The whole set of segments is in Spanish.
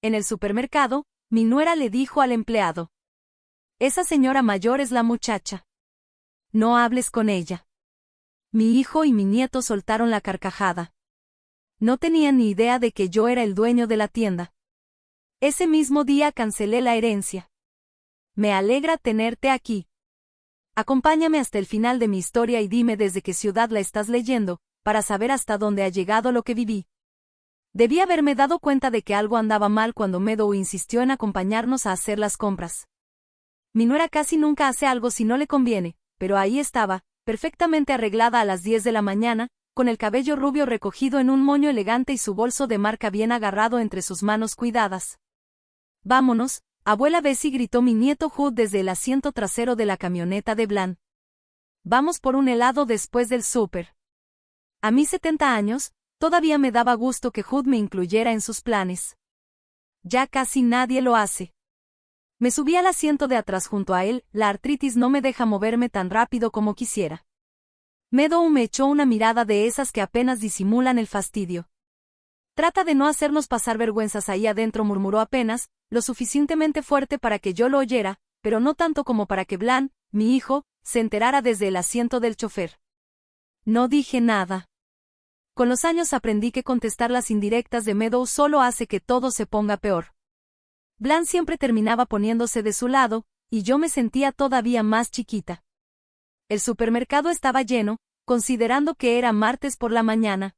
En el supermercado, mi nuera le dijo al empleado: «Esa señora mayor es la muchacha. No hables con ella». Mi hijo y mi nieto soltaron la carcajada. No tenían ni idea de que yo era el dueño de la tienda. Ese mismo día cancelé la herencia. Me alegra tenerte aquí. Acompáñame hasta el final de mi historia y dime desde qué ciudad la estás leyendo, para saber hasta dónde ha llegado lo que viví. Debí haberme dado cuenta de que algo andaba mal cuando Meadow insistió en acompañarnos a hacer las compras. Mi nuera casi nunca hace algo si no le conviene, pero ahí estaba, perfectamente arreglada a las 10 de la mañana, con el cabello rubio recogido en un moño elegante y su bolso de marca bien agarrado entre sus manos cuidadas. «Vámonos, abuela Bessie», gritó mi nieto Hood desde el asiento trasero de la camioneta de Blan. «Vamos por un helado después del súper». A mis 70 años, todavía me daba gusto que Hood me incluyera en sus planes. Ya casi nadie lo hace. Me subí al asiento de atrás junto a él, la artritis no me deja moverme tan rápido como quisiera. Meadow me echó una mirada de esas que apenas disimulan el fastidio. «Trata de no hacernos pasar vergüenzas ahí adentro», murmuró apenas, lo suficientemente fuerte para que yo lo oyera, pero no tanto como para que Blan, mi hijo, se enterara desde el asiento del chofer. No dije nada. Con los años aprendí que contestar las indirectas de Meadow solo hace que todo se ponga peor. Blan siempre terminaba poniéndose de su lado, y yo me sentía todavía más chiquita. El supermercado estaba lleno, considerando que era martes por la mañana.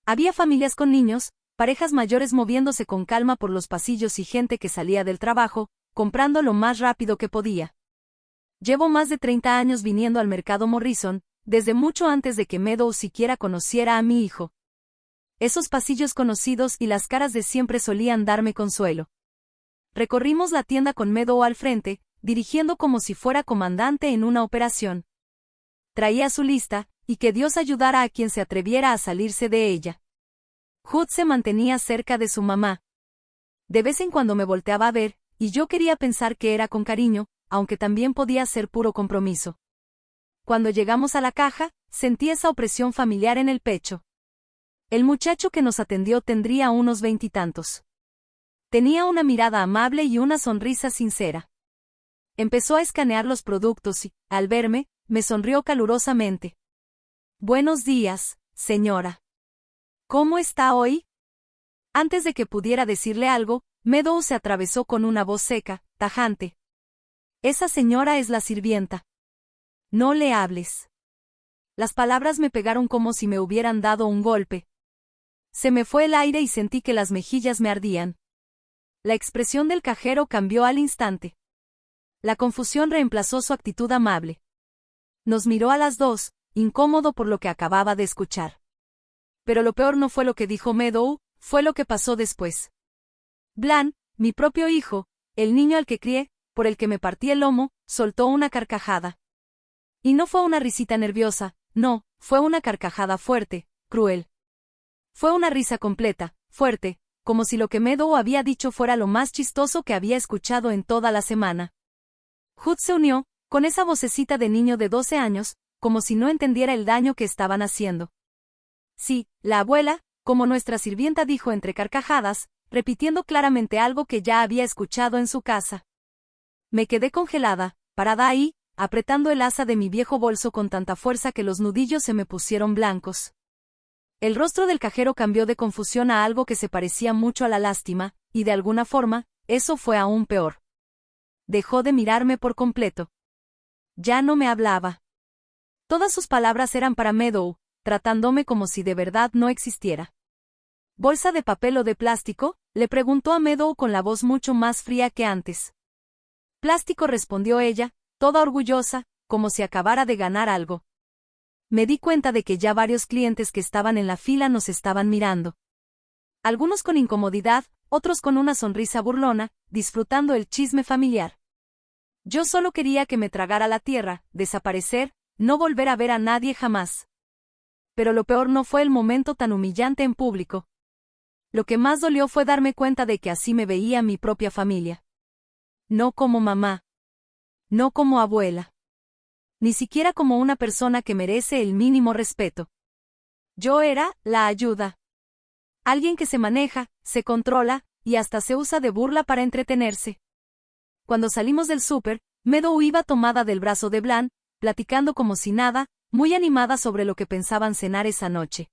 Había familias con niños, parejas mayores moviéndose con calma por los pasillos y gente que salía del trabajo, comprando lo más rápido que podía. Llevo más de 30 años viniendo al mercado Morrison, desde mucho antes de que Meadow siquiera conociera a mi hijo. Esos pasillos conocidos y las caras de siempre solían darme consuelo. Recorrimos la tienda con Meadow al frente, dirigiendo como si fuera comandante en una operación. Traía su lista, y que Dios ayudara a quien se atreviera a salirse de ella. Hood se mantenía cerca de su mamá. De vez en cuando me volteaba a ver, y yo quería pensar que era con cariño, aunque también podía ser puro compromiso. Cuando llegamos a la caja, sentí esa opresión familiar en el pecho. El muchacho que nos atendió tendría unos 20 y tantos. Tenía una mirada amable y una sonrisa sincera. Empezó a escanear los productos y, al verme, me sonrió calurosamente. «Buenos días, señora. ¿Cómo está hoy?». Antes de que pudiera decirle algo, Meadow se atravesó con una voz seca, tajante. «Esa señora es la sirvienta. No le hables». Las palabras me pegaron como si me hubieran dado un golpe. Se me fue el aire y sentí que las mejillas me ardían. La expresión del cajero cambió al instante. La confusión reemplazó su actitud amable. Nos miró a las dos, incómodo por lo que acababa de escuchar. Pero lo peor no fue lo que dijo Meadow, fue lo que pasó después. Blan, mi propio hijo, el niño al que crié, por el que me partí el lomo, soltó una carcajada. Y no fue una risita nerviosa, no, fue una carcajada fuerte, cruel. Fue una risa completa, fuerte, como si lo que Meadow había dicho fuera lo más chistoso que había escuchado en toda la semana. Hood se unió, con esa vocecita de niño de 12 años, como si no entendiera el daño que estaban haciendo. Sí, la abuela, como nuestra sirvienta, dijo entre carcajadas, repitiendo claramente algo que ya había escuchado en su casa. Me quedé congelada, parada ahí, apretando el asa de mi viejo bolso con tanta fuerza que los nudillos se me pusieron blancos. El rostro del cajero cambió de confusión a algo que se parecía mucho a la lástima, y de alguna forma, eso fue aún peor. Dejó de mirarme por completo. Ya no me hablaba. Todas sus palabras eran para Meadow, tratándome como si de verdad no existiera. ¿Bolsa de papel o de plástico?, le preguntó a Meadow con la voz mucho más fría que antes. Plástico, respondió ella, toda orgullosa, como si acabara de ganar algo. Me di cuenta de que ya varios clientes que estaban en la fila nos estaban mirando. Algunos con incomodidad, otros con una sonrisa burlona, disfrutando el chisme familiar. Yo solo quería que me tragara la tierra, desaparecer, no volver a ver a nadie jamás. Pero lo peor no fue el momento tan humillante en público. Lo que más dolió fue darme cuenta de que así me veía mi propia familia. No como mamá. No como abuela. Ni siquiera como una persona que merece el mínimo respeto. Yo era la ayuda. Alguien que se maneja, se controla, y hasta se usa de burla para entretenerse. Cuando salimos del súper, Meadow iba tomada del brazo de Blan, platicando como si nada, muy animada sobre lo que pensaban cenar esa noche.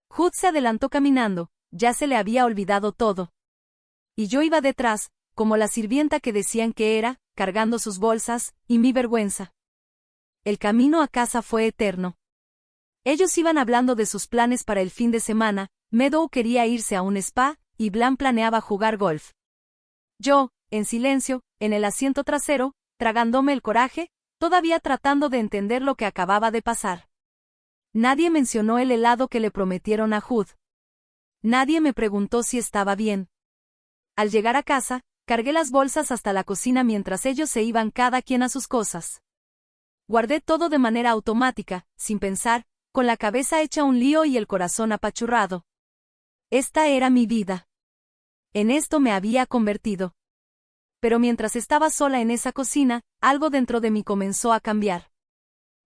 Hood se adelantó caminando, ya se le había olvidado todo. Y yo iba detrás, como la sirvienta que decían que era, cargando sus bolsas, y mi vergüenza. El camino a casa fue eterno. Ellos iban hablando de sus planes para el fin de semana, Meadow quería irse a un spa, y Blan planeaba jugar golf. Yo, en silencio, en el asiento trasero, tragándome el coraje, todavía tratando de entender lo que acababa de pasar. Nadie mencionó el helado que le prometieron a Hood. Nadie me preguntó si estaba bien. Al llegar a casa, cargué las bolsas hasta la cocina mientras ellos se iban cada quien a sus cosas. Guardé todo de manera automática, sin pensar, con la cabeza hecha un lío y el corazón apachurrado. Esta era mi vida. En esto me había convertido. Pero mientras estaba sola en esa cocina, algo dentro de mí comenzó a cambiar.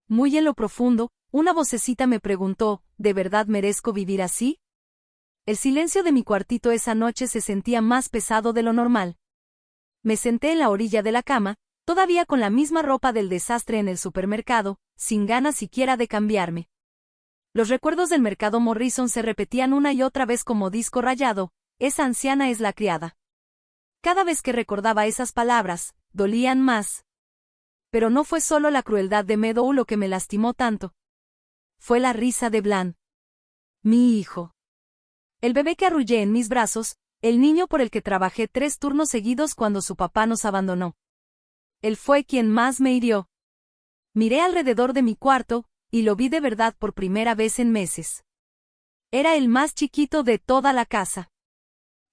Muy en lo profundo, una vocecita me preguntó, ¿de verdad merezco vivir así? El silencio de mi cuartito esa noche se sentía más pesado de lo normal. Me senté en la orilla de la cama, todavía con la misma ropa del desastre en el supermercado, sin ganas siquiera de cambiarme. Los recuerdos del mercado Morrison se repetían una y otra vez como disco rayado, esa anciana es la criada. Cada vez que recordaba esas palabras, dolían más. Pero no fue solo la crueldad de Meadow lo que me lastimó tanto. Fue la risa de Blan. Mi hijo. El bebé que arrullé en mis brazos, el niño por el que trabajé 3 turnos seguidos cuando su papá nos abandonó. Él fue quien más me hirió. Miré alrededor de mi cuarto, y lo vi de verdad por primera vez en meses. Era el más chiquito de toda la casa.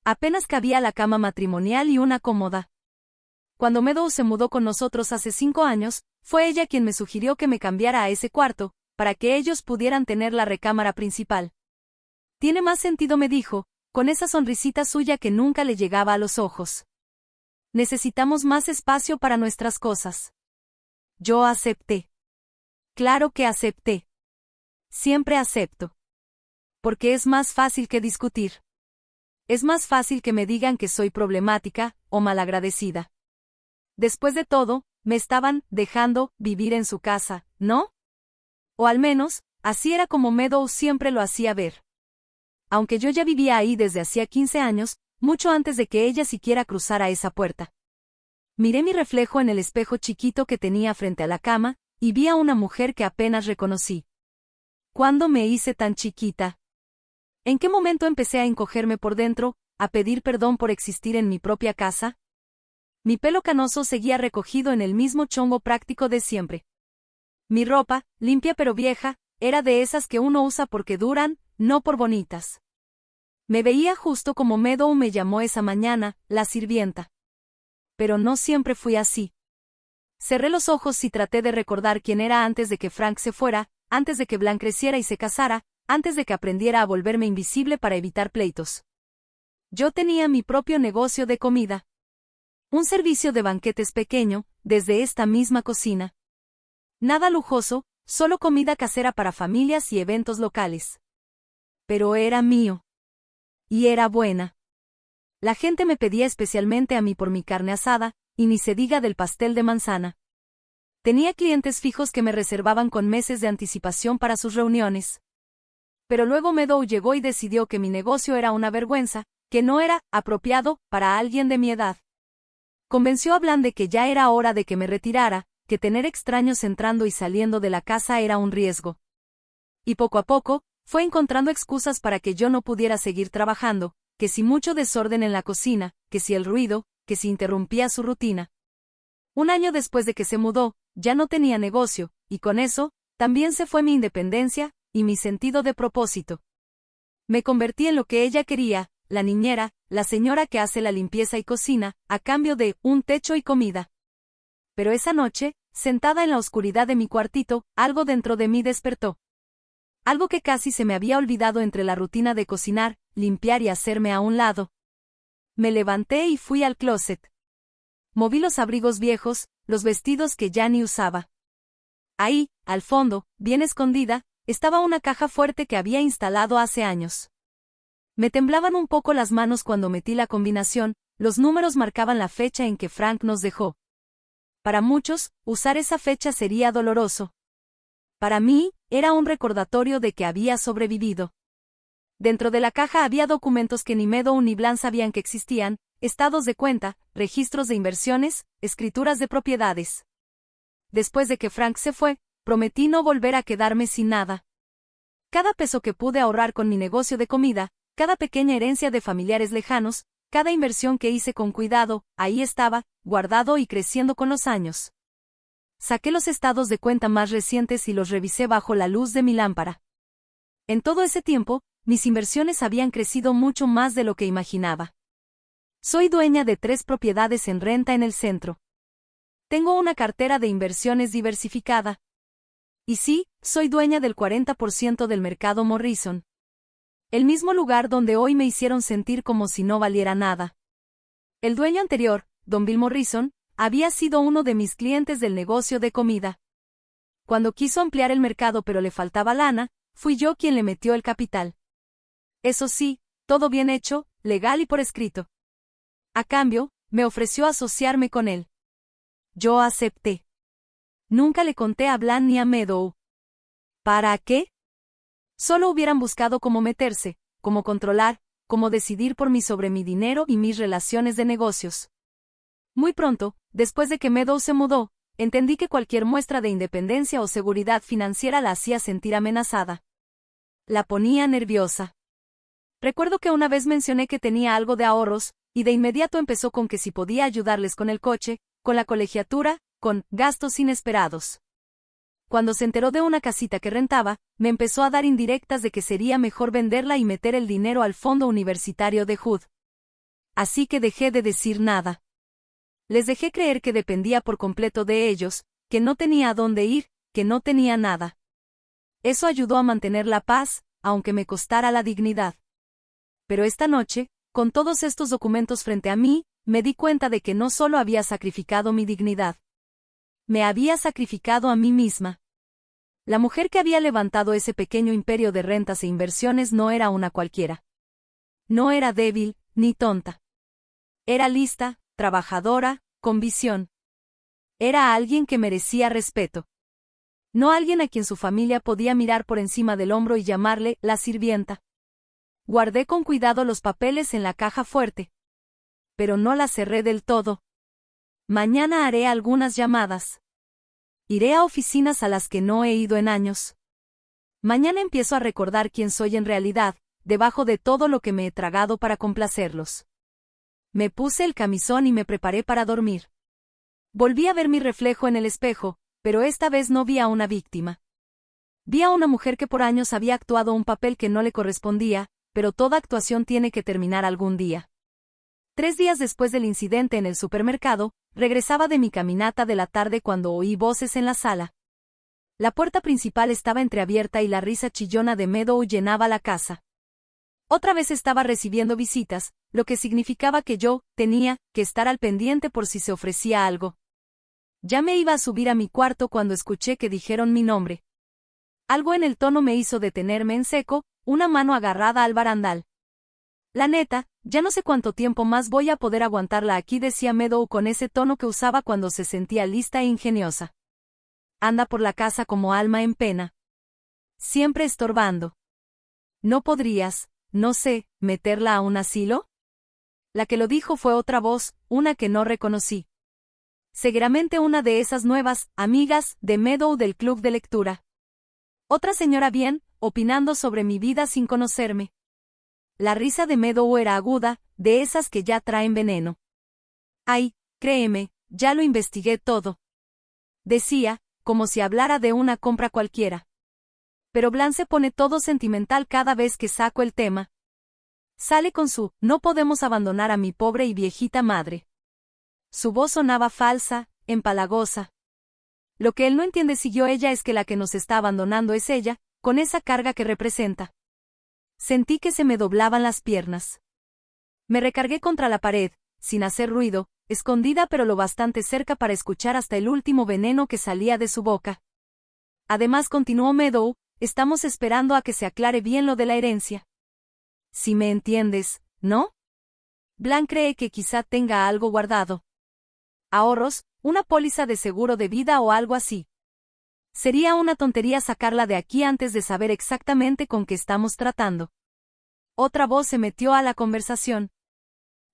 Apenas cabía la cama matrimonial y una cómoda. Cuando Meadow se mudó con nosotros hace 5 años, fue ella quien me sugirió que me cambiara a ese cuarto, para que ellos pudieran tener la recámara principal. Tiene más sentido, me dijo, con esa sonrisita suya que nunca le llegaba a los ojos. Necesitamos más espacio para nuestras cosas. Yo acepté. Claro que acepté. Siempre acepto. Porque es más fácil que discutir. Es más fácil que me digan que soy problemática, o malagradecida. Después de todo, me estaban dejando vivir en su casa, ¿no? O al menos, así era como Meadow siempre lo hacía ver. Aunque yo ya vivía ahí desde hacía 15 años, mucho antes de que ella siquiera cruzara esa puerta. Miré mi reflejo en el espejo chiquito que tenía frente a la cama, y vi a una mujer que apenas reconocí. ¿Cuándo me hice tan chiquita? ¿En qué momento empecé a encogerme por dentro, a pedir perdón por existir en mi propia casa? Mi pelo canoso seguía recogido en el mismo chongo práctico de siempre. Mi ropa, limpia pero vieja, era de esas que uno usa porque duran, no por bonitas. Me veía justo como Meadow me llamó esa mañana, la sirvienta. Pero no siempre fui así. Cerré los ojos y traté de recordar quién era antes de que Frank se fuera, antes de que Blan creciera y se casara, antes de que aprendiera a volverme invisible para evitar pleitos. Yo tenía mi propio negocio de comida. Un servicio de banquetes pequeño, desde esta misma cocina. Nada lujoso, solo comida casera para familias y eventos locales. Pero era mío. Y era buena. La gente me pedía especialmente a mí por mi carne asada, y ni se diga del pastel de manzana. Tenía clientes fijos que me reservaban con meses de anticipación para sus reuniones. Pero luego Meadow llegó y decidió que mi negocio era una vergüenza, que no era apropiado para alguien de mi edad. Convenció a Blan de que ya era hora de que me retirara, que tener extraños entrando y saliendo de la casa era un riesgo. Y poco a poco, fue encontrando excusas para que yo no pudiera seguir trabajando, que si mucho desorden en la cocina, que si el ruido, que si interrumpía su rutina. 1 año después de que se mudó, ya no tenía negocio, y con eso, también se fue mi independencia, y mi sentido de propósito. Me convertí en lo que ella quería, la niñera, la señora que hace la limpieza y cocina, a cambio de un techo y comida. Pero esa noche, sentada en la oscuridad de mi cuartito, algo dentro de mí despertó. Algo que casi se me había olvidado entre la rutina de cocinar, limpiar y hacerme a un lado. Me levanté y fui al closet. Moví los abrigos viejos, los vestidos que ya ni usaba. Ahí, al fondo, bien escondida, estaba una caja fuerte que había instalado hace años. Me temblaban un poco las manos cuando metí la combinación, los números marcaban la fecha en que Frank nos dejó. Para muchos, usar esa fecha sería doloroso. Para mí, era un recordatorio de que había sobrevivido. Dentro de la caja había documentos que ni Meadow ni Blan sabían que existían, estados de cuenta, registros de inversiones, escrituras de propiedades. Después de que Frank se fue, prometí no volver a quedarme sin nada. Cada peso que pude ahorrar con mi negocio de comida, cada pequeña herencia de familiares lejanos, cada inversión que hice con cuidado, ahí estaba, guardado y creciendo con los años. Saqué los estados de cuenta más recientes y los revisé bajo la luz de mi lámpara. En todo ese tiempo, mis inversiones habían crecido mucho más de lo que imaginaba. Soy dueña de 3 propiedades en renta en el centro. Tengo una cartera de inversiones diversificada. Y sí, soy dueña del 40% del mercado Morrison. El mismo lugar donde hoy me hicieron sentir como si no valiera nada. El dueño anterior, Don Bill Morrison, había sido uno de mis clientes del negocio de comida. Cuando quiso ampliar el mercado pero le faltaba lana, fui yo quien le metió el capital. Eso sí, todo bien hecho, legal y por escrito. A cambio, me ofreció asociarme con él. Yo acepté. Nunca le conté a Blan ni a Meadow. ¿Para qué? Solo hubieran buscado cómo meterse, cómo controlar, cómo decidir por mí sobre mi dinero y mis relaciones de negocios. Muy pronto, después de que Meadow se mudó, entendí que cualquier muestra de independencia o seguridad financiera la hacía sentir amenazada. La ponía nerviosa. Recuerdo que una vez mencioné que tenía algo de ahorros, y de inmediato empezó con que si podía ayudarles con el coche, con la colegiatura, con gastos inesperados. Cuando se enteró de una casita que rentaba, me empezó a dar indirectas de que sería mejor venderla y meter el dinero al fondo universitario de Hood. Así que dejé de decir nada. Les dejé creer que dependía por completo de ellos, que no tenía a dónde ir, que no tenía nada. Eso ayudó a mantener la paz, aunque me costara la dignidad. Pero esta noche, con todos estos documentos frente a mí, me di cuenta de que no solo había sacrificado mi dignidad. Me había sacrificado a mí misma. La mujer que había levantado ese pequeño imperio de rentas e inversiones no era una cualquiera. No era débil, ni tonta. Era lista, trabajadora, con visión. Era alguien que merecía respeto. No alguien a quien su familia podía mirar por encima del hombro y llamarle la sirvienta. Guardé con cuidado los papeles en la caja fuerte. Pero no la cerré del todo. Mañana haré algunas llamadas. Iré a oficinas a las que no he ido en años. Mañana empiezo a recordar quién soy en realidad, debajo de todo lo que me he tragado para complacerlos. Me puse el camisón y me preparé para dormir. Volví a ver mi reflejo en el espejo, pero esta vez no vi a una víctima. Vi a una mujer que por años había actuado un papel que no le correspondía, pero toda actuación tiene que terminar algún día. 3 días después del incidente en el supermercado, regresaba de mi caminata de la tarde cuando oí voces en la sala. La puerta principal estaba entreabierta y la risa chillona de Meadow llenaba la casa. Otra vez estaba recibiendo visitas, lo que significaba que yo tenía que estar al pendiente por si se ofrecía algo. Ya me iba a subir a mi cuarto cuando escuché que dijeron mi nombre. Algo en el tono me hizo detenerme en seco, una mano agarrada al barandal. La neta, ya no sé cuánto tiempo más voy a poder aguantarla aquí, decía Meadow con ese tono que usaba cuando se sentía lista e ingeniosa. Anda por la casa como alma en pena. Siempre estorbando. ¿No podrías, no sé, meterla a un asilo? La que lo dijo fue otra voz, una que no reconocí. Seguramente una de esas nuevas amigas de Meadow del club de lectura. Otra señora bien, opinando sobre mi vida sin conocerme. La risa de Meadow era aguda, de esas que ya traen veneno. Ay, créeme, ya lo investigué todo. Decía, como si hablara de una compra cualquiera. Pero Blan se pone todo sentimental cada vez que saco el tema. Sale con su, no podemos abandonar a mi pobre y viejita madre. Su voz sonaba falsa, empalagosa. Lo que él no entiende, siguió ella, es que la que nos está abandonando es ella, con esa carga que representa. Sentí que se me doblaban las piernas. Me recargué contra la pared, sin hacer ruido, escondida pero lo bastante cerca para escuchar hasta el último veneno que salía de su boca. Además, continuó Meadow, estamos esperando a que se aclare bien lo de la herencia. Si me entiendes, ¿no? Blan cree que quizá tenga algo guardado. Ahorros, una póliza de seguro de vida o algo así. Sería una tontería sacarla de aquí antes de saber exactamente con qué estamos tratando. Otra voz se metió a la conversación.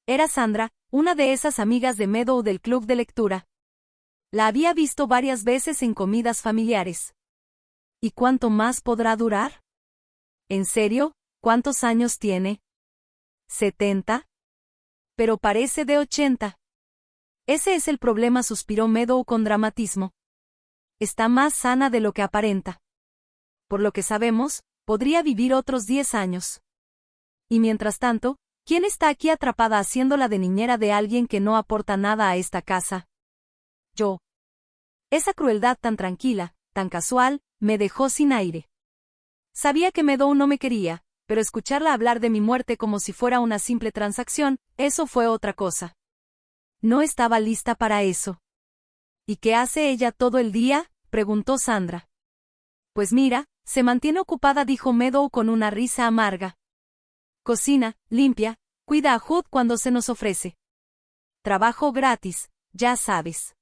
Era Sandra, una de esas amigas de Meadow del club de lectura. La había visto varias veces en comidas familiares. ¿Y cuánto más podrá durar? ¿En serio? ¿Cuántos años tiene? ¿70? Pero parece de 80. Ese es el problema, suspiró Meadow con dramatismo. Está más sana de lo que aparenta. Por lo que sabemos, podría vivir otros 10 años. Y mientras tanto, ¿quién está aquí atrapada haciéndola de niñera de alguien que no aporta nada a esta casa? Yo. Esa crueldad tan tranquila, tan casual, me dejó sin aire. Sabía que Meadow no me quería, pero escucharla hablar de mi muerte como si fuera una simple transacción, eso fue otra cosa. No estaba lista para eso. ¿Y qué hace ella todo el día?, preguntó Sandra. Pues mira, se mantiene ocupada, dijo Meadow con una risa amarga. Cocina, limpia, cuida a Hood cuando se nos ofrece. Trabajo gratis, ya sabes.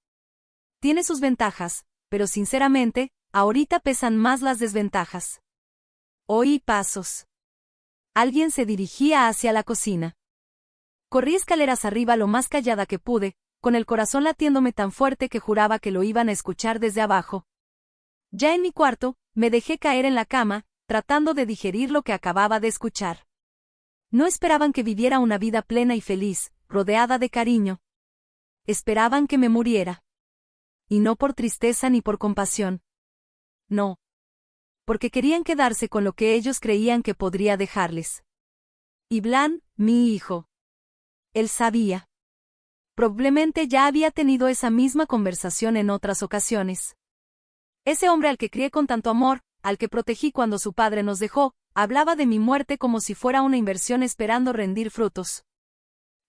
Tiene sus ventajas, pero sinceramente, ahorita pesan más las desventajas. Oí pasos. Alguien se dirigía hacia la cocina. Corrí escaleras arriba lo más callada que pude, con el corazón latiéndome tan fuerte que juraba que lo iban a escuchar desde abajo. Ya en mi cuarto, me dejé caer en la cama, tratando de digerir lo que acababa de escuchar. No esperaban que viviera una vida plena y feliz, rodeada de cariño. Esperaban que me muriera. Y no por tristeza ni por compasión. No. Porque querían quedarse con lo que ellos creían que podría dejarles. Y Blan, mi hijo. Él sabía. Probablemente ya había tenido esa misma conversación en otras ocasiones. Ese hombre al que crié con tanto amor, al que protegí cuando su padre nos dejó, hablaba de mi muerte como si fuera una inversión esperando rendir frutos.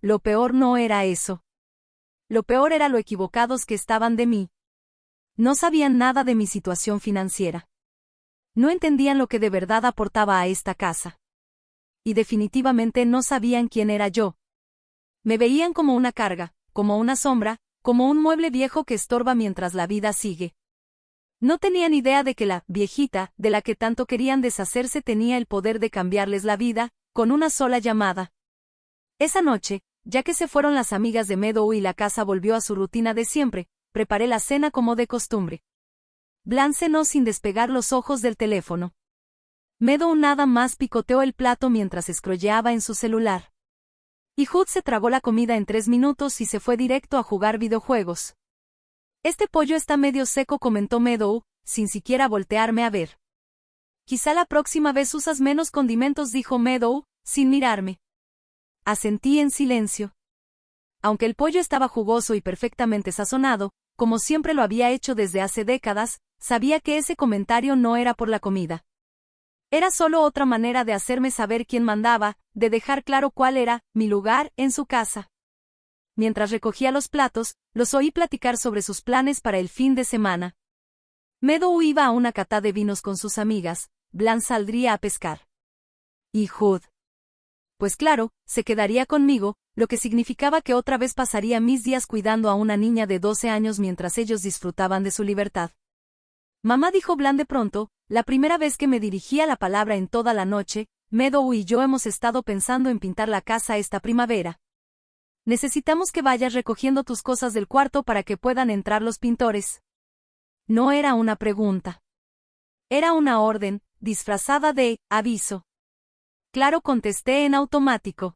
Lo peor no era eso. Lo peor era lo equivocados que estaban de mí. No sabían nada de mi situación financiera. No entendían lo que de verdad aportaba a esta casa. Y definitivamente no sabían quién era yo. Me veían como una carga, como una sombra, como un mueble viejo que estorba mientras la vida sigue. No tenían idea de que la viejita, de la que tanto querían deshacerse, tenía el poder de cambiarles la vida, con una sola llamada. Esa noche, ya que se fueron las amigas de Meadow y la casa volvió a su rutina de siempre, preparé la cena como de costumbre. Blan cenó sin despegar los ojos del teléfono. Meadow nada más picoteó el plato mientras scrolleaba en su celular. Y Hood se tragó la comida en 3 minutos y se fue directo a jugar videojuegos. Este pollo está medio seco, comentó Meadow, sin siquiera voltearme a ver. Quizá la próxima vez usas menos condimentos, dijo Meadow, sin mirarme. Asentí en silencio. Aunque el pollo estaba jugoso y perfectamente sazonado, como siempre lo había hecho desde hace décadas, sabía que ese comentario no era por la comida. Era solo otra manera de hacerme saber quién mandaba, de dejar claro cuál era mi lugar en su casa. Mientras recogía los platos, los oí platicar sobre sus planes para el fin de semana. Meadow iba a una cata de vinos con sus amigas, Blan saldría a pescar. ¿Y Hood? Pues claro, se quedaría conmigo, lo que significaba que otra vez pasaría mis días cuidando a una niña de 12 años mientras ellos disfrutaban de su libertad. Mamá, dijo Blan de pronto, la primera vez que me dirigía la palabra en toda la noche. Meadow y yo hemos estado pensando en pintar la casa esta primavera. Necesitamos que vayas recogiendo tus cosas del cuarto para que puedan entrar los pintores. No era una pregunta. Era una orden, disfrazada de aviso. Claro, contesté en automático.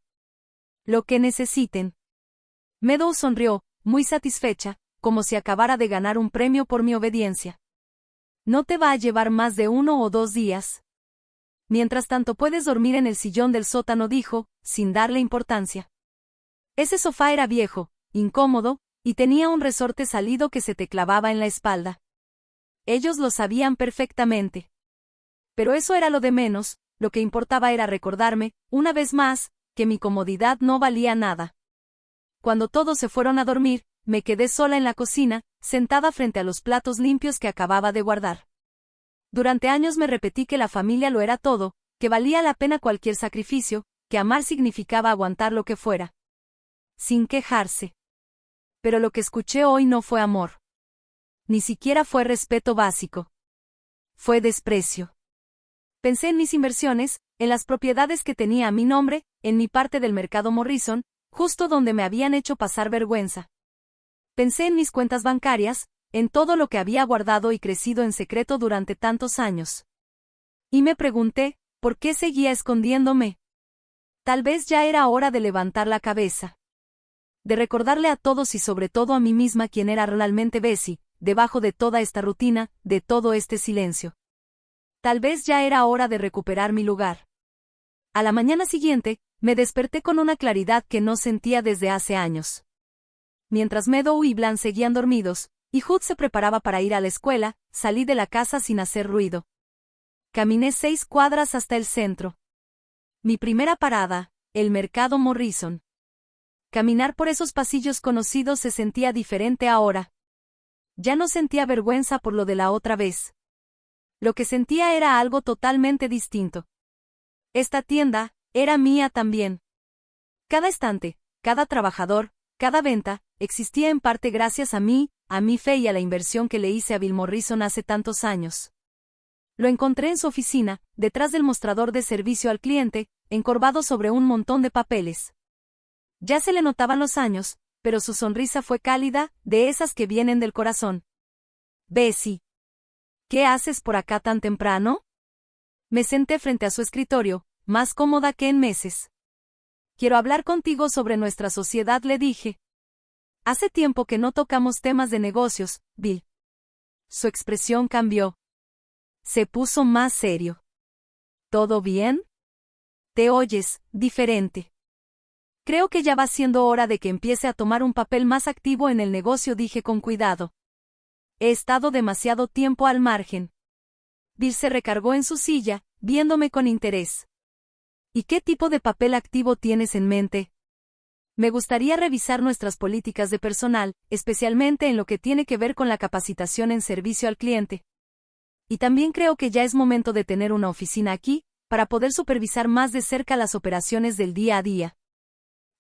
Lo que necesiten. Meadow sonrió, muy satisfecha, como si acabara de ganar un premio por mi obediencia. No te va a llevar más de 1 o 2 días. Mientras tanto puedes dormir en el sillón del sótano, dijo, sin darle importancia. Ese sofá era viejo, incómodo, y tenía un resorte salido que se te clavaba en la espalda. Ellos lo sabían perfectamente. Pero eso era lo de menos, lo que importaba era recordarme, una vez más, que mi comodidad no valía nada. Cuando todos se fueron a dormir, me quedé sola en la cocina, sentada frente a los platos limpios que acababa de guardar. Durante años me repetí que la familia lo era todo, que valía la pena cualquier sacrificio, que amar significaba aguantar lo que fuera, sin quejarse. Pero lo que escuché hoy no fue amor. Ni siquiera fue respeto básico. Fue desprecio. Pensé en mis inversiones, en las propiedades que tenía a mi nombre, en mi parte del mercado Morrison, justo donde me habían hecho pasar vergüenza. Pensé en mis cuentas bancarias, en todo lo que había guardado y crecido en secreto durante tantos años. Y me pregunté, ¿por qué seguía escondiéndome? Tal vez ya era hora de levantar la cabeza. De recordarle a todos y sobre todo a mí misma quién era realmente Bessie, debajo de toda esta rutina, de todo este silencio. Tal vez ya era hora de recuperar mi lugar. A la mañana siguiente, me desperté con una claridad que no sentía desde hace años. Mientras Meadow y Blan seguían dormidos, y Hood se preparaba para ir a la escuela, salí de la casa sin hacer ruido. Caminé 6 cuadras hasta el centro. Mi primera parada, el mercado Morrison. Caminar por esos pasillos conocidos se sentía diferente ahora. Ya no sentía vergüenza por lo de la otra vez. Lo que sentía era algo totalmente distinto. Esta tienda era mía también. Cada estante, cada trabajador, cada venta, existía en parte gracias a mí, a mi fe y a la inversión que le hice a Bill Morrison hace tantos años. Lo encontré en su oficina, detrás del mostrador de servicio al cliente, encorvado sobre un montón de papeles. Ya se le notaban los años, pero su sonrisa fue cálida, de esas que vienen del corazón. Bessie, ¿qué haces por acá tan temprano? Me senté frente a su escritorio, más cómoda que en meses. Quiero hablar contigo sobre nuestra sociedad, le dije. Hace tiempo que no tocamos temas de negocios, Bill. Su expresión cambió. Se puso más serio. ¿Todo bien? Te oyes diferente. Creo que ya va siendo hora de que empiece a tomar un papel más activo en el negocio, dije con cuidado. He estado demasiado tiempo al margen. Bill se recargó en su silla, viéndome con interés. ¿Y qué tipo de papel activo tienes en mente? Me gustaría revisar nuestras políticas de personal, especialmente en lo que tiene que ver con la capacitación en servicio al cliente. Y también creo que ya es momento de tener una oficina aquí, para poder supervisar más de cerca las operaciones del día a día.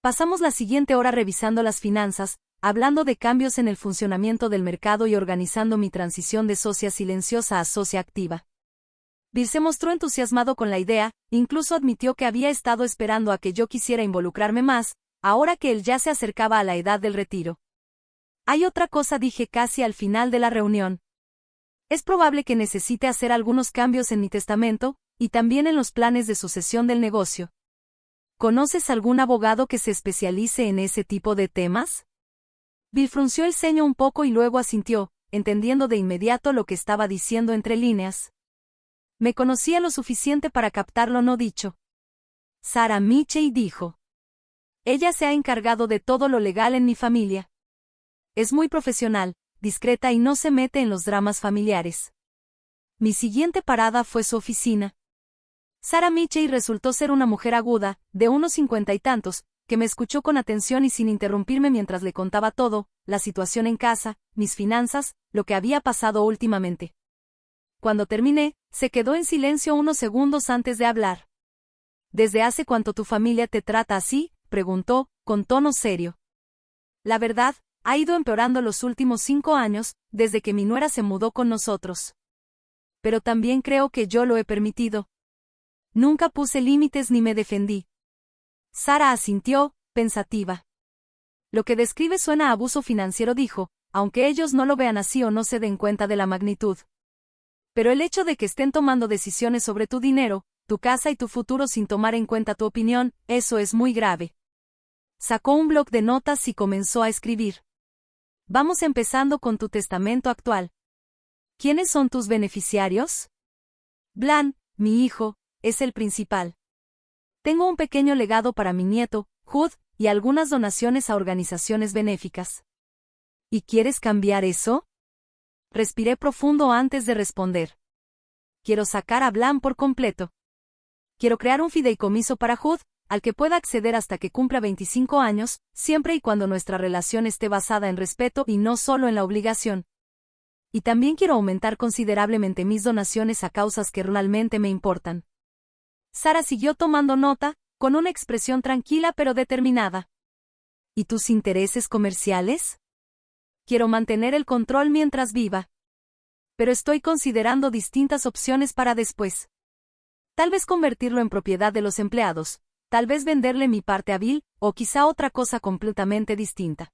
Pasamos la siguiente hora revisando las finanzas, hablando de cambios en el funcionamiento del mercado y organizando mi transición de socia silenciosa a socia activa. Bill se mostró entusiasmado con la idea, incluso admitió que había estado esperando a que yo quisiera involucrarme más, ahora que él ya se acercaba a la edad del retiro. Hay otra cosa, dije casi al final de la reunión. Es probable que necesite hacer algunos cambios en mi testamento, y también en los planes de sucesión del negocio. ¿Conoces algún abogado que se especialice en ese tipo de temas? Bill frunció el ceño un poco y luego asintió, entendiendo de inmediato lo que estaba diciendo entre líneas. Me conocía lo suficiente para captar lo no dicho. Sarah Mitchell dijo. Ella se ha encargado de todo lo legal en mi familia. Es muy profesional, discreta y no se mete en los dramas familiares. Mi siguiente parada fue su oficina. Sarah Mitchell resultó ser una mujer aguda, de unos 50 y tantos, que me escuchó con atención y sin interrumpirme mientras le contaba todo, la situación en casa, mis finanzas, lo que había pasado últimamente. Cuando terminé, se quedó en silencio unos segundos antes de hablar. ¿Desde hace cuánto tu familia te trata así?, preguntó, con tono serio. La verdad, ha ido empeorando los últimos 5 años, desde que mi nuera se mudó con nosotros. Pero también creo que yo lo he permitido. Nunca puse límites ni me defendí. Sarah asintió, pensativa. Lo que describe suena a abuso financiero, dijo, aunque ellos no lo vean así o no se den cuenta de la magnitud. Pero el hecho de que estén tomando decisiones sobre tu dinero, tu casa y tu futuro sin tomar en cuenta tu opinión, eso es muy grave. Sacó un bloc de notas y comenzó a escribir. Vamos empezando con tu testamento actual. ¿Quiénes son tus beneficiarios? Blan, mi hijo, es el principal. Tengo un pequeño legado para mi nieto, Hood, y algunas donaciones a organizaciones benéficas. ¿Y quieres cambiar eso? Respiré profundo antes de responder. Quiero sacar a Blan por completo. Quiero crear un fideicomiso para Hood, al que pueda acceder hasta que cumpla 25 años, siempre y cuando nuestra relación esté basada en respeto y no solo en la obligación. Y también quiero aumentar considerablemente mis donaciones a causas que realmente me importan. Sarah siguió tomando nota, con una expresión tranquila pero determinada. ¿Y tus intereses comerciales? Quiero mantener el control mientras viva. Pero estoy considerando distintas opciones para después. Tal vez convertirlo en propiedad de los empleados, tal vez venderle mi parte a Bill, o quizá otra cosa completamente distinta.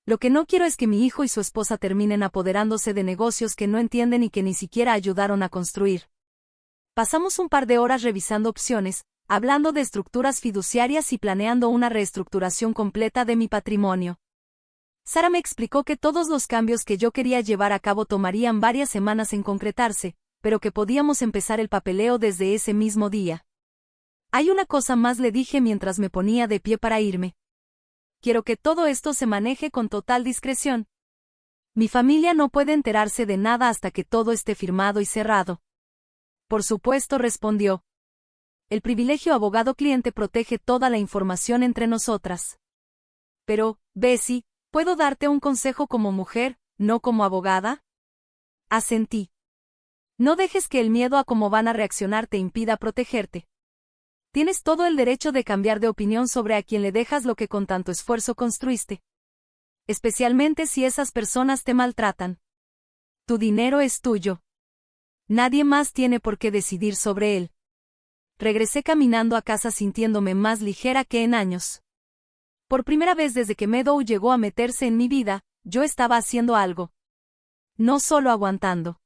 Lo que no quiero es que mi hijo y su esposa terminen apoderándose de negocios que no entienden y que ni siquiera ayudaron a construir. Pasamos un par de horas revisando opciones, hablando de estructuras fiduciarias y planeando una reestructuración completa de mi patrimonio. Sara me explicó que todos los cambios que yo quería llevar a cabo tomarían varias semanas en concretarse, pero que podíamos empezar el papeleo desde ese mismo día. Hay una cosa más, le dije mientras me ponía de pie para irme. Quiero que todo esto se maneje con total discreción. Mi familia no puede enterarse de nada hasta que todo esté firmado y cerrado. Por supuesto, respondió. El privilegio abogado-cliente protege toda la información entre nosotras. Pero, Bessie, ¿puedo darte un consejo como mujer, no como abogada? Asentí. No dejes que el miedo a cómo van a reaccionar te impida protegerte. Tienes todo el derecho de cambiar de opinión sobre a quien le dejas lo que con tanto esfuerzo construiste. Especialmente si esas personas te maltratan. Tu dinero es tuyo. Nadie más tiene por qué decidir sobre él. Regresé caminando a casa sintiéndome más ligera que en años. Por primera vez desde que Meadow llegó a meterse en mi vida, yo estaba haciendo algo. No solo aguantando.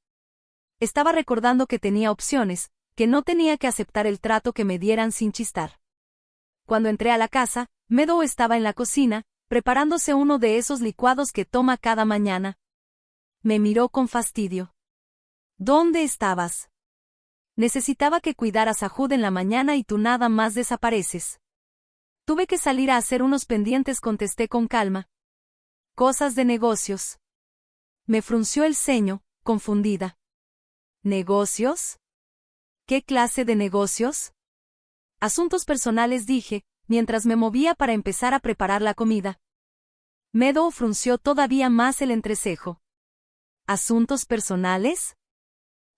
Estaba recordando que tenía opciones, que no tenía que aceptar el trato que me dieran sin chistar. Cuando entré a la casa, Meadow estaba en la cocina, preparándose uno de esos licuados que toma cada mañana. Me miró con fastidio. ¿Dónde estabas? Necesitaba que cuidaras a Jude en la mañana y tú nada más desapareces. Tuve que salir a hacer unos pendientes, contesté con calma. Cosas de negocios. Me frunció el ceño, confundida. ¿Negocios? ¿Qué clase de negocios? Asuntos personales, dije, mientras me movía para empezar a preparar la comida. Meadow frunció todavía más el entrecejo. ¿Asuntos personales?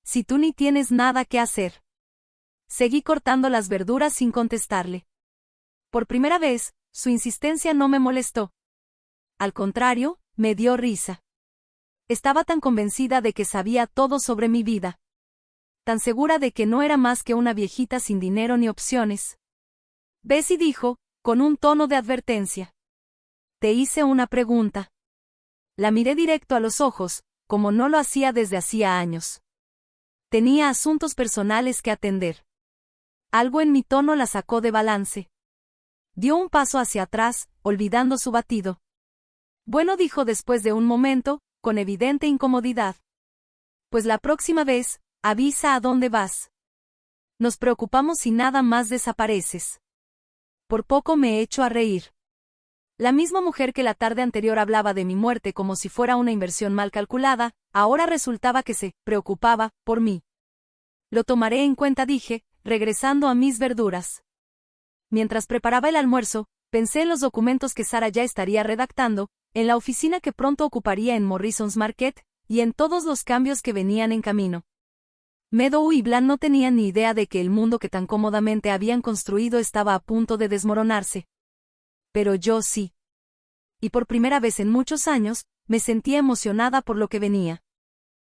Si tú ni tienes nada que hacer. Seguí cortando las verduras sin contestarle. Por primera vez, su insistencia no me molestó. Al contrario, me dio risa. Estaba tan convencida de que sabía todo sobre mi vida. Tan segura de que no era más que una viejita sin dinero ni opciones. Bessie dijo, con un tono de advertencia. Te hice una pregunta. La miré directo a los ojos, como no lo hacía desde hacía años. Tenía asuntos personales que atender. Algo en mi tono la sacó de balance. Dio un paso hacia atrás, olvidando su batido. Bueno, dijo después de un momento, con evidente incomodidad. Pues la próxima vez, avisa a dónde vas. Nos preocupamos si nada más desapareces. Por poco me echo a reír. La misma mujer que la tarde anterior hablaba de mi muerte como si fuera una inversión mal calculada, ahora resultaba que se preocupaba por mí. Lo tomaré en cuenta, dije, regresando a mis verduras. Mientras preparaba el almuerzo, pensé en los documentos que Sara ya estaría redactando, en la oficina que pronto ocuparía en Morrison's Market, y en todos los cambios que venían en camino. Meadow y Blan no tenían ni idea de que el mundo que tan cómodamente habían construido estaba a punto de desmoronarse. Pero yo sí. Y por primera vez en muchos años, me sentía emocionada por lo que venía.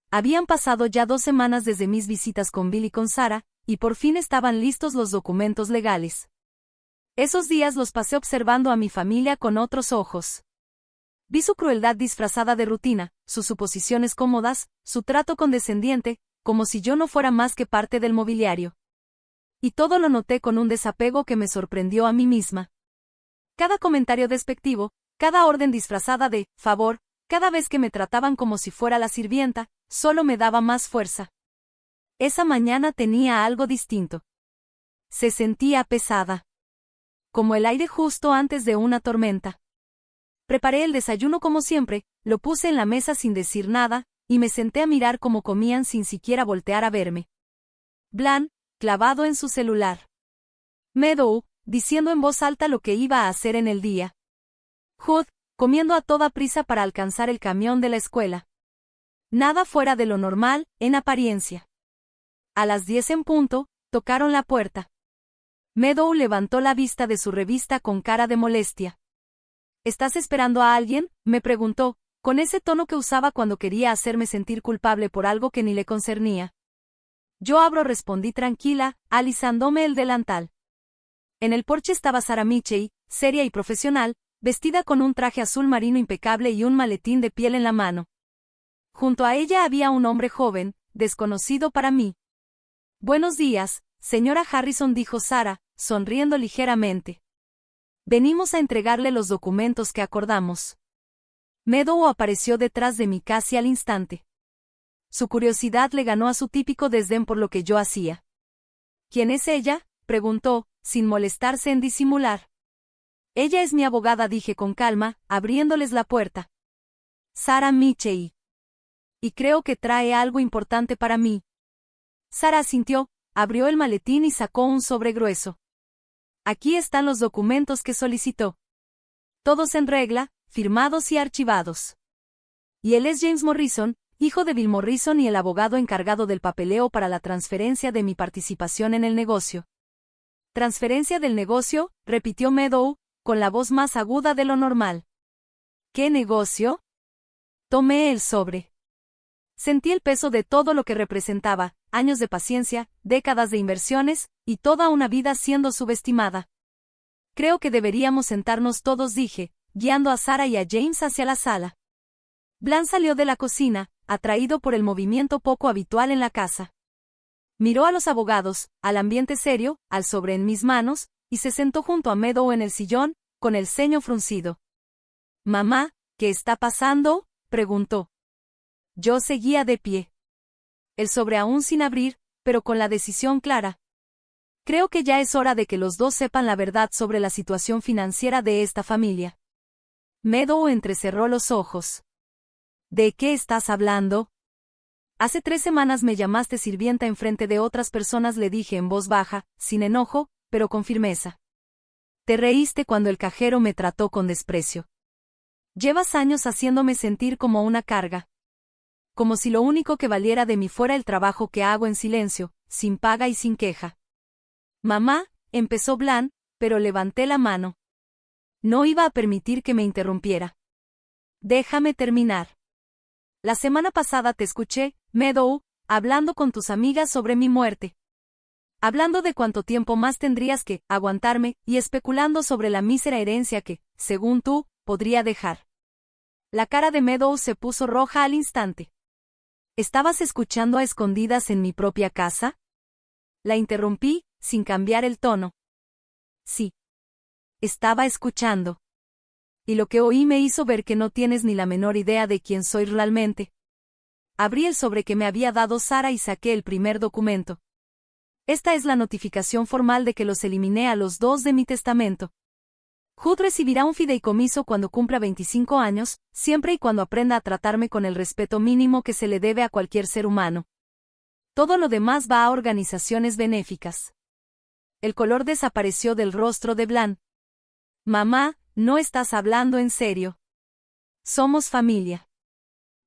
Habían pasado ya 2 semanas desde mis visitas con Bill y con Sara, y por fin estaban listos los documentos legales. Esos días los pasé observando a mi familia con otros ojos. Vi su crueldad disfrazada de rutina, sus suposiciones cómodas, su trato condescendiente, como si yo no fuera más que parte del mobiliario. Y todo lo noté con un desapego que me sorprendió a mí misma. Cada comentario despectivo, cada orden disfrazada de favor, cada vez que me trataban como si fuera la sirvienta, solo me daba más fuerza. Esa mañana tenía algo distinto. Se sentía pesada. Como el aire justo antes de una tormenta. Preparé el desayuno como siempre, lo puse en la mesa sin decir nada, y me senté a mirar cómo comían sin siquiera voltear a verme. Blan, clavado en su celular. Meadow, diciendo en voz alta lo que iba a hacer en el día. Jude, comiendo a toda prisa para alcanzar el camión de la escuela. Nada fuera de lo normal, en apariencia. A las 10 en punto, tocaron la puerta. Meadow levantó la vista de su revista con cara de molestia. ¿Estás esperando a alguien?, me preguntó, con ese tono que usaba cuando quería hacerme sentir culpable por algo que ni le concernía. Yo abro, respondí tranquila, alisándome el delantal. En el porche estaba Sarah Mitchell, seria y profesional, vestida con un traje azul marino impecable y un maletín de piel en la mano. Junto a ella había un hombre joven, desconocido para mí. Buenos días, señora Harrison, dijo Sarah, sonriendo ligeramente. Venimos a entregarle los documentos que acordamos. Meadow apareció detrás de mí casi al instante. Su curiosidad le ganó a su típico desdén por lo que yo hacía. ¿Quién es ella?, preguntó, sin molestarse en disimular. Ella es mi abogada, dije con calma, abriéndoles la puerta. Sarah Mitchell. Y creo que trae algo importante para mí. Sarah asintió, abrió el maletín y sacó un sobre grueso. Aquí están los documentos que solicitó. Todos en regla, firmados y archivados. Y él es James Morrison, hijo de Bill Morrison y el abogado encargado del papeleo para la transferencia de mi participación en el negocio. ¿Transferencia del negocio?, repitió Meadow, con la voz más aguda de lo normal. ¿Qué negocio? Tomé el sobre. Sentí el peso de todo lo que representaba, años de paciencia, décadas de inversiones, y toda una vida siendo subestimada. Creo que deberíamos sentarnos todos, dije, guiando a Sarah y a James hacia la sala. Blan salió de la cocina, atraído por el movimiento poco habitual en la casa. Miró a los abogados, al ambiente serio, al sobre en mis manos, y se sentó junto a Meadow en el sillón, con el ceño fruncido. «Mamá, ¿qué está pasando?», preguntó. Yo seguía de pie. El sobre aún sin abrir, pero con la decisión clara. Creo que ya es hora de que los dos sepan la verdad sobre la situación financiera de esta familia. Meadow entrecerró los ojos. ¿De qué estás hablando? Hace 3 semanas me llamaste sirvienta enfrente de otras personas, le dije en voz baja, sin enojo, pero con firmeza. Te reíste cuando el cajero me trató con desprecio. Llevas años haciéndome sentir como una carga. Como si lo único que valiera de mí fuera el trabajo que hago en silencio, sin paga y sin queja. Mamá, empezó Blan, pero levanté la mano. No iba a permitir que me interrumpiera. Déjame terminar. La semana pasada te escuché, Meadow, hablando con tus amigas sobre mi muerte. Hablando de cuánto tiempo más tendrías que aguantarme y especulando sobre la mísera herencia que, según tú, podría dejar. La cara de Meadow se puso roja al instante. ¿Estabas escuchando a escondidas en mi propia casa? La interrumpí, sin cambiar el tono. Sí. Estaba escuchando. Y lo que oí me hizo ver que no tienes ni la menor idea de quién soy realmente. Abrí el sobre que me había dado Sarah y saqué el primer documento. Esta es la notificación formal de que los eliminé a los dos de mi testamento. Hood recibirá un fideicomiso cuando cumpla 25 años, siempre y cuando aprenda a tratarme con el respeto mínimo que se le debe a cualquier ser humano. Todo lo demás va a organizaciones benéficas. El color desapareció del rostro de Blan. Mamá, no estás hablando en serio. Somos familia.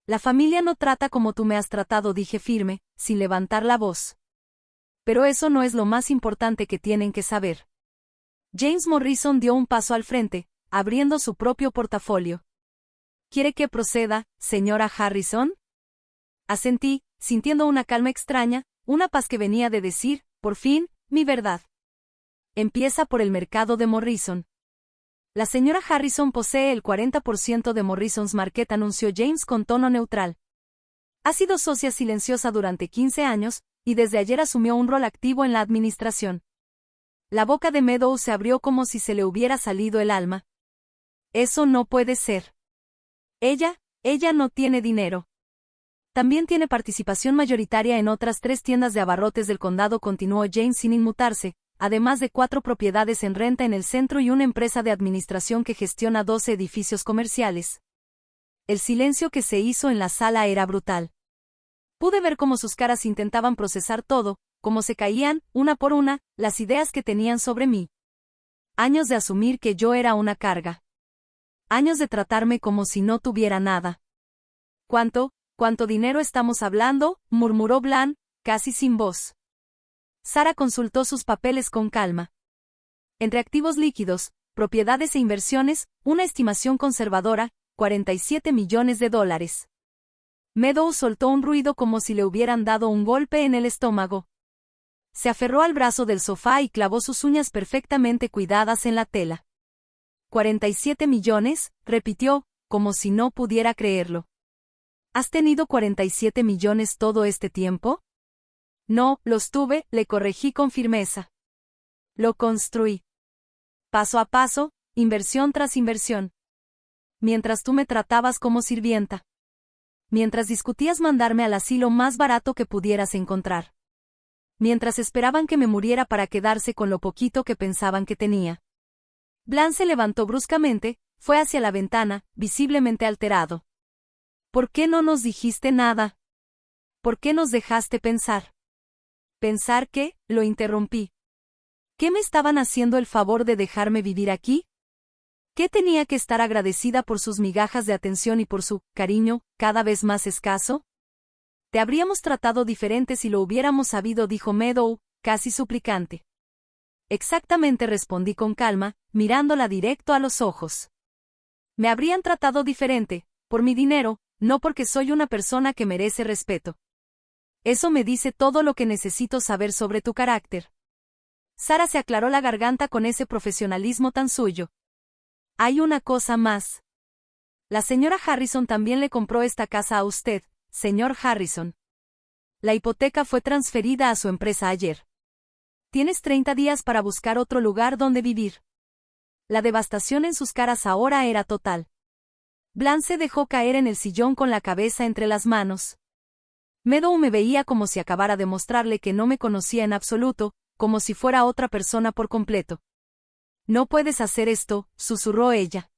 La familia no trata como tú me has tratado, dije firme, sin levantar la voz. Pero eso no es lo más importante que tienen que saber. James Morrison dio un paso al frente, abriendo su propio portafolio. ¿Quiere que proceda, señora Harrison? Asentí, sintiendo una calma extraña, una paz que venía de decir, por fin, mi verdad. Empieza por el mercado de Morrison. La señora Harrison posee el 40% de Morrison's Market, anunció James con tono neutral. Ha sido socia silenciosa durante 15 años, y desde ayer asumió un rol activo en la administración. La boca de Meadow se abrió como si se le hubiera salido el alma. Eso no puede ser. Ella no tiene dinero. También tiene participación mayoritaria en otras 3 tiendas de abarrotes del condado, continuó James sin inmutarse, además de 4 propiedades en renta en el centro y una empresa de administración que gestiona 12 edificios comerciales. El silencio que se hizo en la sala era brutal. Pude ver cómo sus caras intentaban procesar todo, cómo se caían, una por una, las ideas que tenían sobre mí. Años de asumir que yo era una carga. Años de tratarme como si no tuviera nada. ¿Cuánto dinero estamos hablando?, murmuró Blan, casi sin voz. Sarah consultó sus papeles con calma. Entre activos líquidos, propiedades e inversiones, una estimación conservadora, $47 millones. Meadow soltó un ruido como si le hubieran dado un golpe en el estómago. Se aferró al brazo del sofá y clavó sus uñas perfectamente cuidadas en la tela. ¿47 millones? Repitió, como si no pudiera creerlo. ¿Has tenido 47 millones todo este tiempo? No, los tuve, le corregí con firmeza. Lo construí. Paso a paso, inversión tras inversión. Mientras tú me tratabas como sirvienta. Mientras discutías mandarme al asilo más barato que pudieras encontrar. Mientras esperaban que me muriera para quedarse con lo poquito que pensaban que tenía. Blan se levantó bruscamente, fue hacia la ventana, visiblemente alterado. ¿Por qué no nos dijiste nada? ¿Por qué nos dejaste pensar? ¿Pensar qué? Lo interrumpí. ¿Qué me estaban haciendo el favor de dejarme vivir aquí? ¿Qué tenía que estar agradecida por sus migajas de atención y por su cariño, cada vez más escaso? Te habríamos tratado diferente si lo hubiéramos sabido, dijo Meadow, casi suplicante. Exactamente, respondí con calma, mirándola directo a los ojos. Me habrían tratado diferente, por mi dinero, no porque soy una persona que merece respeto. Eso me dice todo lo que necesito saber sobre tu carácter. Sara se aclaró la garganta con ese profesionalismo tan suyo. Hay una cosa más. La señora Harrison también le compró esta casa a usted, señor Harrison. La hipoteca fue transferida a su empresa ayer. Tienes 30 días para buscar otro lugar donde vivir. La devastación en sus caras ahora era total. Blan se dejó caer en el sillón con la cabeza entre las manos. Meadow me veía como si acabara de mostrarle que no me conocía en absoluto, como si fuera otra persona por completo. No puedes hacer esto, susurró ella.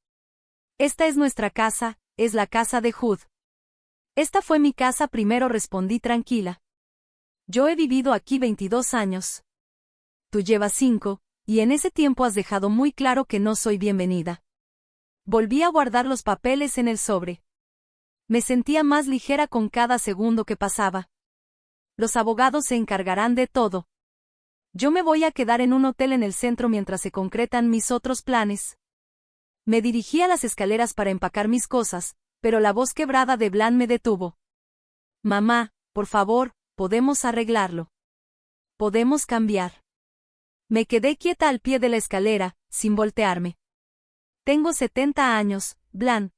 Esta es nuestra casa, es la casa de Hood. Esta fue mi casa primero, respondí tranquila. Yo he vivido aquí 22 años. Tú llevas 5, y en ese tiempo has dejado muy claro que no soy bienvenida. Volví a guardar los papeles en el sobre. Me sentía más ligera con cada segundo que pasaba. Los abogados se encargarán de todo. Yo me voy a quedar en un hotel en el centro mientras se concretan mis otros planes. Me dirigí a las escaleras para empacar mis cosas, pero la voz quebrada de Blan me detuvo. Mamá, por favor, podemos arreglarlo. Podemos cambiar. Me quedé quieta al pie de la escalera, sin voltearme. Tengo 70 años, Blan.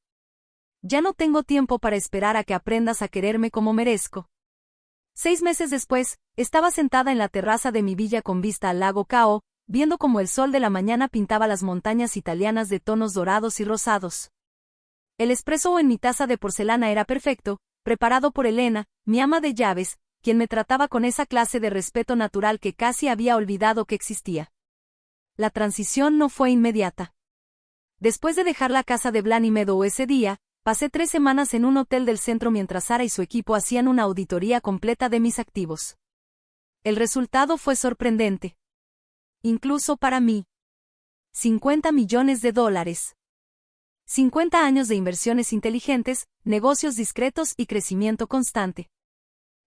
Ya no tengo tiempo para esperar a que aprendas a quererme como merezco. 6 meses después, estaba sentada en la terraza de mi villa con vista al lago Cao, viendo cómo el sol de la mañana pintaba las montañas italianas de tonos dorados y rosados. El espresso en mi taza de porcelana era perfecto, preparado por Elena, mi ama de llaves, quien me trataba con esa clase de respeto natural que casi había olvidado que existía. La transición no fue inmediata. Después de dejar la casa de Blan y Meadow ese día, pasé 3 semanas en un hotel del centro mientras Sara y su equipo hacían una auditoría completa de mis activos. El resultado fue sorprendente. Incluso para mí. $50 millones. 50 años de inversiones inteligentes, negocios discretos y crecimiento constante.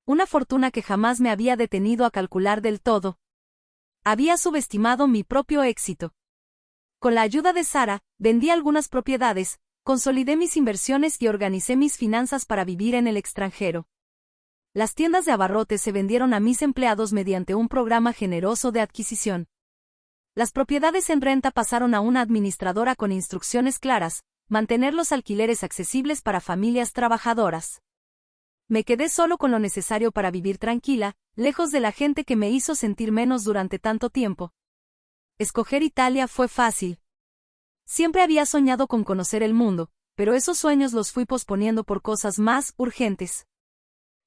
Una fortuna que jamás me había detenido a calcular del todo. Había subestimado mi propio éxito. Con la ayuda de Sara, vendí algunas propiedades, consolidé mis inversiones y organicé mis finanzas para vivir en el extranjero. Las tiendas de abarrotes se vendieron a mis empleados mediante un programa generoso de adquisición. Las propiedades en renta pasaron a una administradora con instrucciones claras, mantener los alquileres accesibles para familias trabajadoras. Me quedé solo con lo necesario para vivir tranquila, lejos de la gente que me hizo sentir menos durante tanto tiempo. Escoger Italia fue fácil. Siempre había soñado con conocer el mundo, pero esos sueños los fui posponiendo por cosas más urgentes.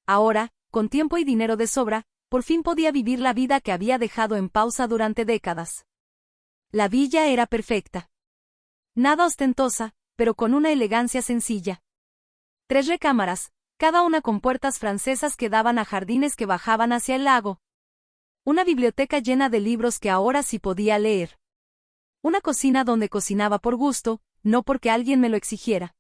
Ahora, con tiempo y dinero de sobra, por fin podía vivir la vida que había dejado en pausa durante décadas. La villa era perfecta. Nada ostentosa, pero con una elegancia sencilla. 3 recámaras, cada una con puertas francesas que daban a jardines que bajaban hacia el lago. Una biblioteca llena de libros que ahora sí podía leer. Una cocina donde cocinaba por gusto, no porque alguien me lo exigiera.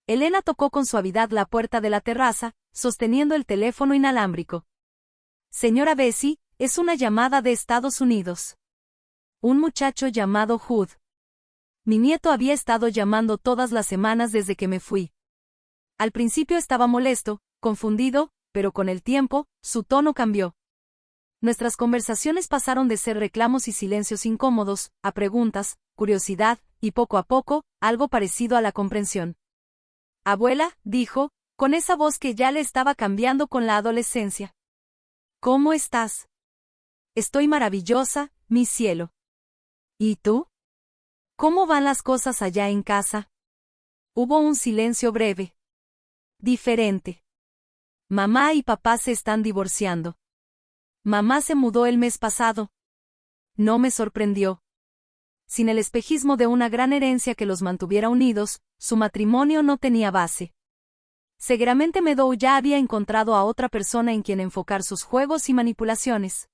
Elena tocó con suavidad la puerta de la terraza, sosteniendo el teléfono inalámbrico. Señora Bessie, es una llamada de Estados Unidos. Un muchacho llamado Hood. Mi nieto había estado llamando todas las semanas desde que me fui. Al principio estaba molesto, confundido, pero con el tiempo, su tono cambió. Nuestras conversaciones pasaron de ser reclamos y silencios incómodos, a preguntas, curiosidad, y poco a poco, algo parecido a la comprensión. Abuela, dijo, con esa voz que ya le estaba cambiando con la adolescencia. ¿Cómo estás? Estoy maravillosa, mi cielo. ¿Y tú? ¿Cómo van las cosas allá en casa? Hubo un silencio breve. Diferente. Mamá y papá se están divorciando. Mamá se mudó el mes pasado. No me sorprendió. Sin el espejismo de una gran herencia que los mantuviera unidos, su matrimonio no tenía base. Seguramente Meadow ya había encontrado a otra persona en quien enfocar sus juegos y manipulaciones.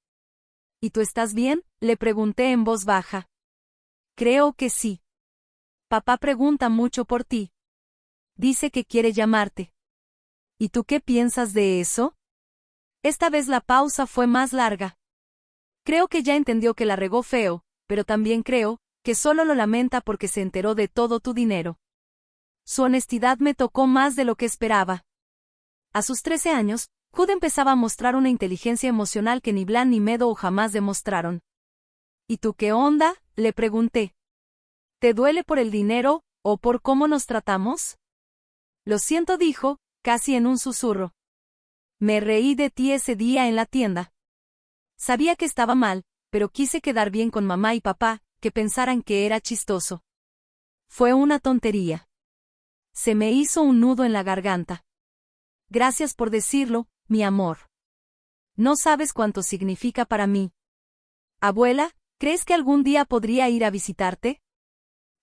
¿Y tú estás bien?, le pregunté en voz baja. Creo que sí. Papá pregunta mucho por ti. Dice que quiere llamarte. ¿Y tú qué piensas de eso? Esta vez la pausa fue más larga. Creo que ya entendió que la regó feo, pero también creo que solo lo lamenta porque se enteró de todo tu dinero. Su honestidad me tocó más de lo que esperaba. A sus 13 años, Hood empezaba a mostrar una inteligencia emocional que ni Blan ni Meadow jamás demostraron. ¿Y tú qué onda?, le pregunté. ¿Te duele por el dinero, o por cómo nos tratamos? Lo siento, dijo, casi en un susurro. Me reí de ti ese día en la tienda. Sabía que estaba mal, pero quise quedar bien con mamá y papá, que pensaran que era chistoso. Fue una tontería. Se me hizo un nudo en la garganta. Gracias por decirlo, mi amor. No sabes cuánto significa para mí. Abuela, ¿crees que algún día podría ir a visitarte?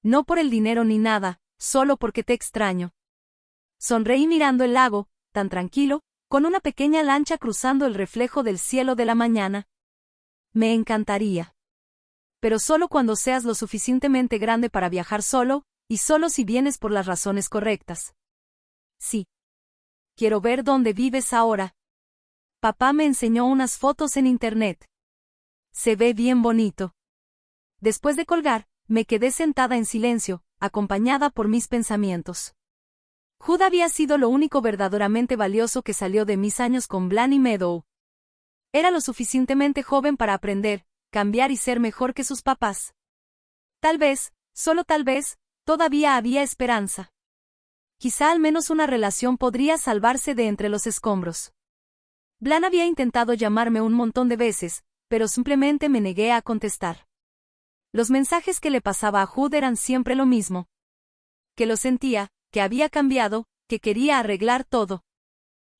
No por el dinero ni nada, solo porque te extraño. Sonreí mirando el lago, tan tranquilo, con una pequeña lancha cruzando el reflejo del cielo de la mañana. Me encantaría. Pero solo cuando seas lo suficientemente grande para viajar solo, y solo si vienes por las razones correctas. Sí. Quiero ver dónde vives ahora. Papá me enseñó unas fotos en internet. Se ve bien bonito. Después de colgar, me quedé sentada en silencio, acompañada por mis pensamientos. Hood había sido lo único verdaderamente valioso que salió de mis años con Blan y Meadow. Era lo suficientemente joven para aprender, cambiar y ser mejor que sus papás. Tal vez, solo tal vez, todavía había esperanza. Quizá al menos una relación podría salvarse de entre los escombros. Blan había intentado llamarme un montón de veces, pero simplemente me negué a contestar. Los mensajes que le pasaba a Hood eran siempre lo mismo. Que lo sentía, que había cambiado, que quería arreglar todo.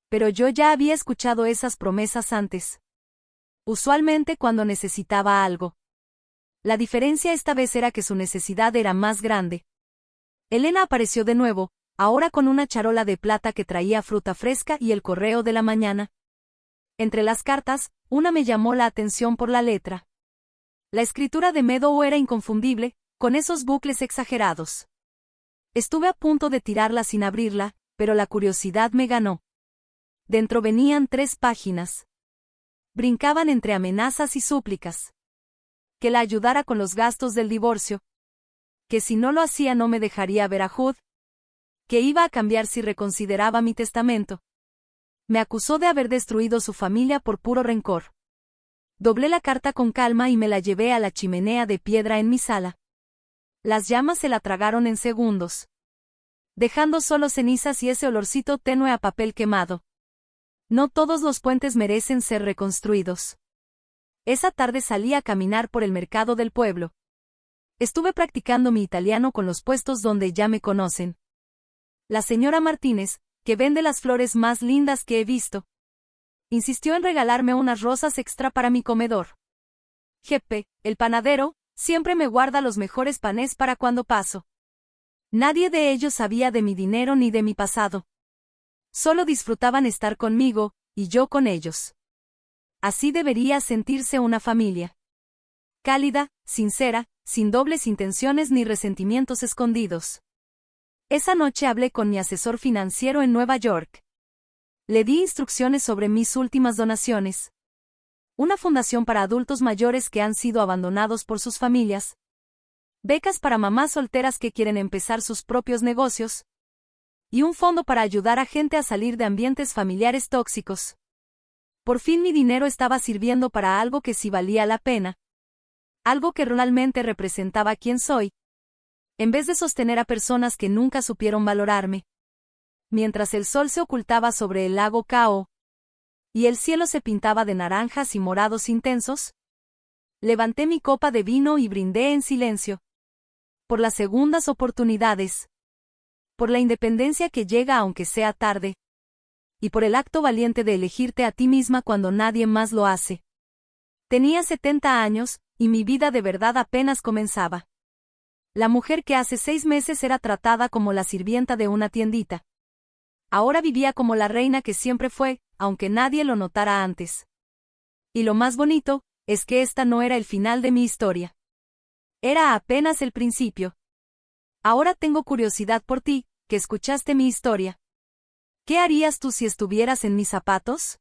Pero yo ya había escuchado esas promesas antes. Usualmente cuando necesitaba algo. La diferencia esta vez era que su necesidad era más grande. Elena apareció de nuevo, ahora con una charola de plata que traía fruta fresca y el correo de la mañana. Entre las cartas, una me llamó la atención por la letra. La escritura de Meadow era inconfundible, con esos bucles exagerados. Estuve a punto de tirarla sin abrirla, pero la curiosidad me ganó. Dentro venían 3 páginas. Brincaban entre amenazas y súplicas. Que la ayudara con los gastos del divorcio. Que si no lo hacía no me dejaría ver a Hood. Que iba a cambiar si reconsideraba mi testamento. Me acusó de haber destruido su familia por puro rencor. Doblé la carta con calma y me la llevé a la chimenea de piedra en mi sala. Las llamas se la tragaron en segundos, dejando solo cenizas y ese olorcito tenue a papel quemado. No todos los puentes merecen ser reconstruidos. Esa tarde salí a caminar por el mercado del pueblo. Estuve practicando mi italiano con los puestos donde ya me conocen. La señora Martínez, que vende las flores más lindas que he visto, insistió en regalarme unas rosas extra para mi comedor. Jeppe, el panadero, siempre me guarda los mejores panes para cuando paso. Nadie de ellos sabía de mi dinero ni de mi pasado. Solo disfrutaban estar conmigo, y yo con ellos. Así debería sentirse una familia. Cálida, sincera, sin dobles intenciones ni resentimientos escondidos. Esa noche hablé con mi asesor financiero en Nueva York. Le di instrucciones sobre mis últimas donaciones. Una fundación para adultos mayores que han sido abandonados por sus familias. Becas para mamás solteras que quieren empezar sus propios negocios. Y un fondo para ayudar a gente a salir de ambientes familiares tóxicos. Por fin mi dinero estaba sirviendo para algo que sí valía la pena. Algo que realmente representaba quién soy. En vez de sostener a personas que nunca supieron valorarme. Mientras el sol se ocultaba sobre el lago Cao, y el cielo se pintaba de naranjas y morados intensos, levanté mi copa de vino y brindé en silencio. Por las segundas oportunidades. Por la independencia que llega aunque sea tarde. Y por el acto valiente de elegirte a ti misma cuando nadie más lo hace. Tenía 70 años, y mi vida de verdad apenas comenzaba. La mujer que hace 6 meses era tratada como la sirvienta de una tiendita. Ahora vivía como la reina que siempre fue, aunque nadie lo notara antes. Y lo más bonito, es que esta no era el final de mi historia. Era apenas el principio. Ahora tengo curiosidad por ti, que escuchaste mi historia. ¿Qué harías tú si estuvieras en mis zapatos?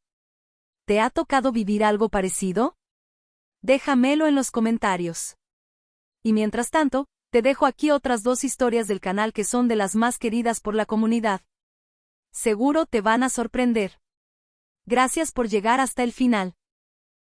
¿Te ha tocado vivir algo parecido? Déjamelo en los comentarios. Y mientras tanto, te dejo aquí otras 2 historias del canal que son de las más queridas por la comunidad. Seguro te van a sorprender. Gracias por llegar hasta el final.